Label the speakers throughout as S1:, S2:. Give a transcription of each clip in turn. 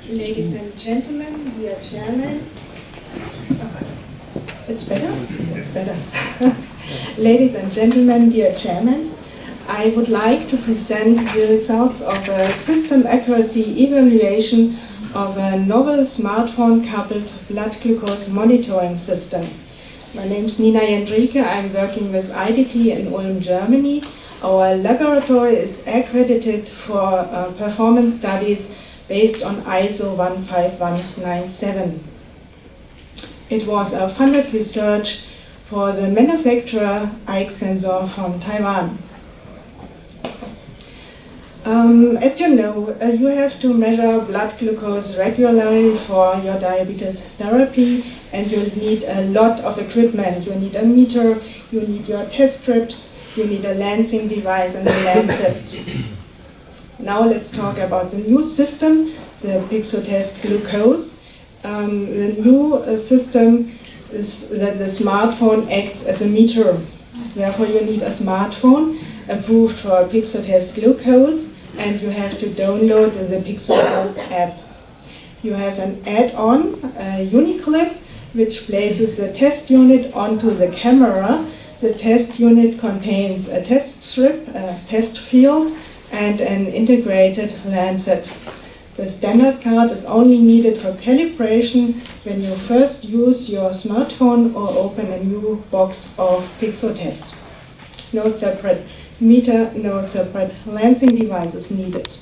S1: Ladies and gentlemen, dear chairman. It's better? It's better. Ladies and gentlemen, dear chairman, I would like to present the results of a system accuracy evaluation of a novel smartphone-coupled blood glucose monitoring system. My name is Jendrike. I'm working with ATTD in Ulm, Germany. Our laboratory is accredited for performance studies based on ISO 15197. It was a funded research for the manufacturer iXensor from Taiwan. As you know, you have to measure blood glucose regularly for your diabetes therapy, and you need a lot of equipment. You need a meter, you need your test strips, you need a lancing device and the lancets. Now let's talk about the new system, the PixoTest glucose. The new system is that the smartphone acts as a meter. Therefore you need a smartphone approved for PixoTest glucose, and you have to download the PixoTest app. You have an add-on, a Uniclip, which places the test unit onto the camera. The test unit contains a test strip, a test field, and an integrated lancet. The standard card is only needed for calibration when you first use your smartphone or open a new box of PixoTest. No separate meter, no separate lancing devices needed.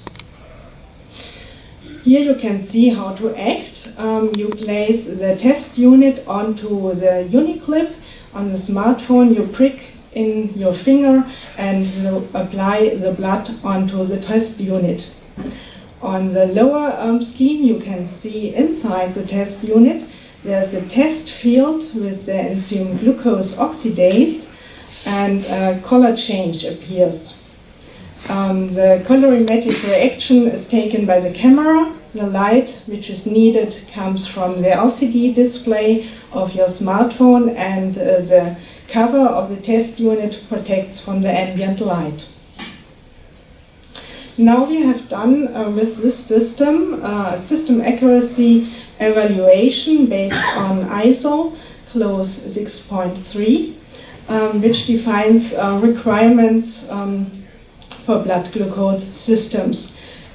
S1: Here you can see how to act. You place the test unit onto the Uniclip. On the smartphone you prick in your finger and you apply the blood onto the test unit. On the lower scheme you can see inside the test unit there's a test field with the enzyme glucose oxidase, and a color change appears. The colorimetric reaction is taken by the camera. The light which is needed comes from the LCD display of your smartphone, and the cover of the test unit protects from the ambient light. Now we have done with this system a system accuracy evaluation based on ISO clause 6.3, which defines requirements for blood glucose systems.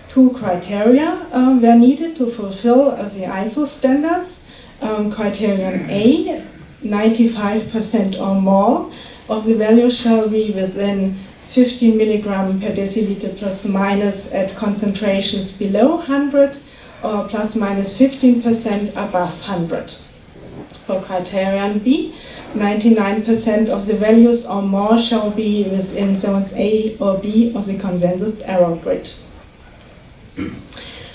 S1: Two criteria were needed to fulfill the ISO standards. Criterion A, 95% or more of the value shall be within 15 milligram per deciliter plus minus at concentrations below 100 or plus minus 15% above 100. For criterion B, 99% of the values or more shall be within zones A or B of the consensus error grid.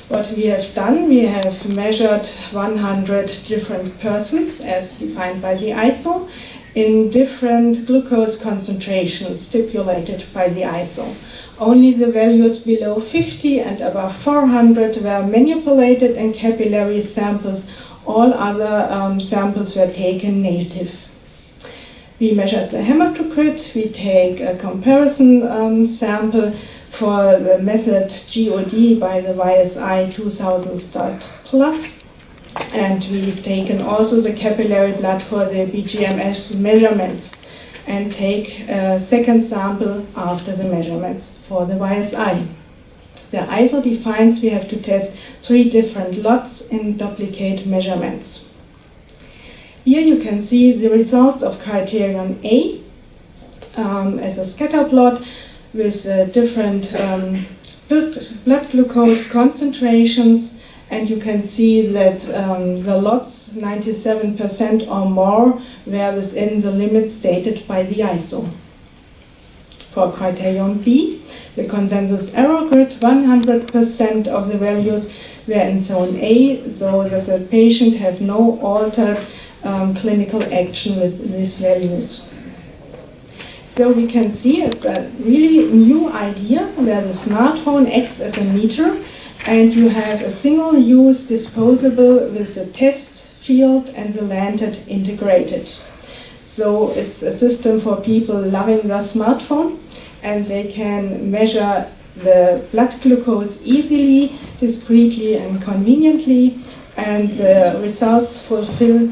S1: What we have done, we have measured 100 different persons as defined by the ISO in different glucose concentrations stipulated by the ISO. Only the values below 50 and above 400 were manipulated in capillary samples. All other samples were taken native. We measured the hematocrit. We take a comparison sample for the method GOD by the YSI 2000 Start Plus. And we've taken also the capillary blood for the BGMS measurements and take a second sample after the measurements for the YSI. The ISO defines we have to test 3 different lots in duplicate measurements. Here you can see the results of criterion A as a scatter plot with different blood glucose concentrations, and you can see that the lots, 97% or more, were within the limits stated by the ISO. For criterion B, the consensus error grid, 100% of the values were in zone A, so that the patient have no altered clinical action with these values. So we can see it's a really new idea where the smartphone acts as a meter, and you have a single-use disposable with the test field and the lancet integrated. So it's a system for people loving their smartphone, and they can measure the blood glucose easily, discreetly and conveniently, and the results fulfill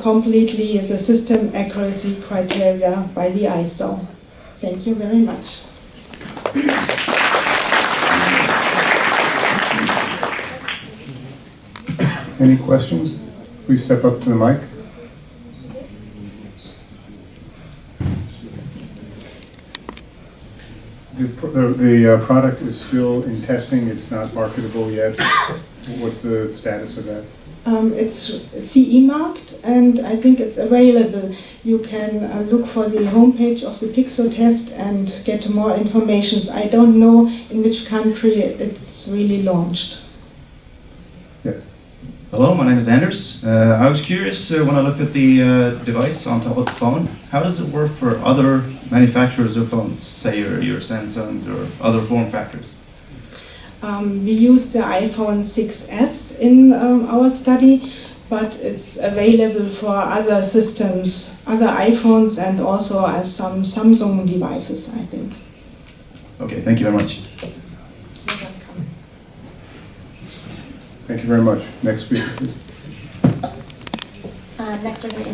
S1: completely the system accuracy criteria by the ISO. Thank you very much.
S2: Any questions? Please step up to the mic. The product is still in testing. It's not marketable yet. What's the status of that?
S1: It's CE marked, and I think it's available. You can look for the homepage of the PixoTest and get more information. I don't know in which country it's really launched.
S2: Yes.
S3: Hello, my name is Anders. I was curious when I looked at the device on top of the phone, how does it work for other manufacturers of phones, say your Samsungs or other form factors?
S1: We use the iPhone 6s in our study, but it's available for other systems, other iPhones, and also some Samsung devices, I think.
S3: Okay, thank you very much.
S1: You're welcome.
S2: Thank you very much. Next speaker, please.
S4: Next, we're going to